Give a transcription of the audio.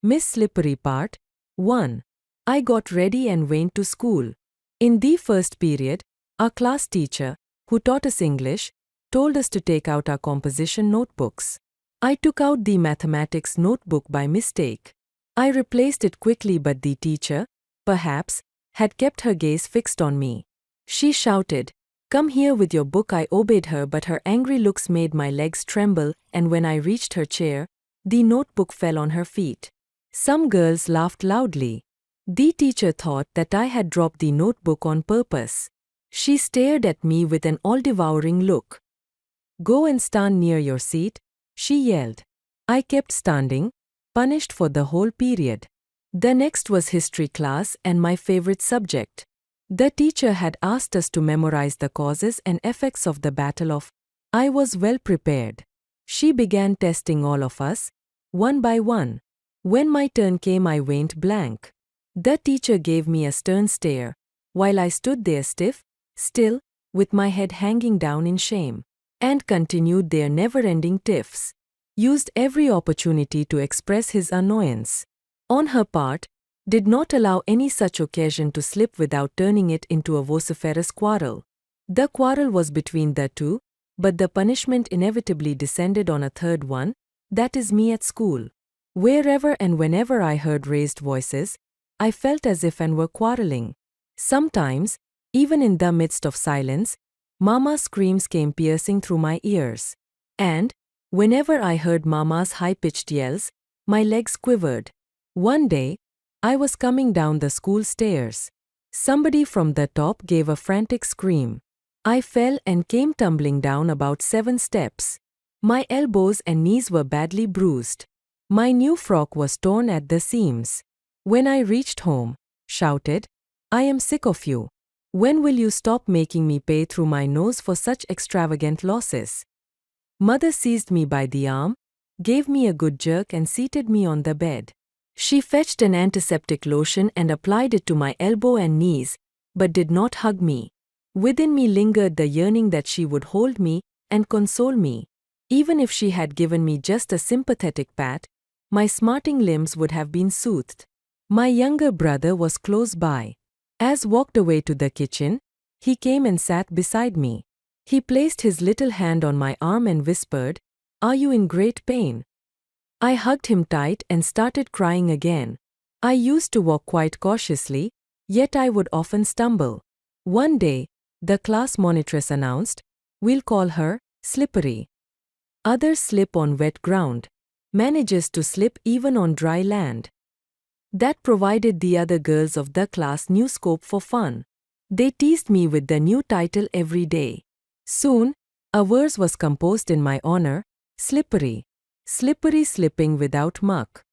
Miss Slippery Part 1. I got ready and went to school. In the first period, our class teacher, who taught us English, told us to take out our composition notebooks. I took out the mathematics notebook by mistake. I replaced it quickly, but the teacher, perhaps, had kept her gaze fixed on me. She shouted, "Come here with your book." I obeyed her, but her angry looks made my legs tremble, and when I reached her chair, the notebook fell on her feet. Some girls laughed loudly. The teacher thought that I had dropped the notebook on purpose. She stared at me with an all-devouring look. "Go and stand near your seat," she yelled. I kept standing, punished for the whole period. The next was history class and my favorite subject. The teacher had asked us to memorize the causes and effects of the Battle of. I was well prepared. She began testing all of us, one by one. When my turn came, I went blank. The teacher gave me a stern stare, while I stood there still, with my head hanging down in shame, and continued their never-ending tiffs. Used every opportunity to express his annoyance. On her part, did not allow any such occasion to slip without turning it into a vociferous quarrel. The quarrel was between the two, but the punishment inevitably descended on a third one, that is me at school. Wherever and whenever I heard raised voices, I felt as if and were quarreling. Sometimes, even in the midst of silence, Mama's screams came piercing through my ears. And, whenever I heard Mama's high-pitched yells, my legs quivered. One day, I was coming down the school stairs. Somebody from the top gave a frantic scream. I fell and came tumbling down about 7 steps. My elbows and knees were badly bruised. My new frock was torn at the seams. When I reached home, shouted, "I am sick of you. When will you stop making me pay through my nose for such extravagant losses?" Mother seized me by the arm, gave me a good jerk and seated me on the bed. She fetched an antiseptic lotion and applied it to my elbow and knees, but did not hug me. Within me lingered the yearning that she would hold me and console me. Even if she had given me just a sympathetic pat, my smarting limbs would have been soothed. My younger brother was close by. As walked away to the kitchen, he came and sat beside me. He placed his little hand on my arm and whispered, "Are you in great pain?" I hugged him tight and started crying again. I used to walk quite cautiously, yet I would often stumble. One day, the class monitress announced, "We'll call her Slippery." Others slip on wet ground. Manages to slip even on dry land. That provided the other girls of the class new scope for fun. They teased me with the new title every day. Soon, a verse was composed in my honor, "Slippery, slippery slipping without muck."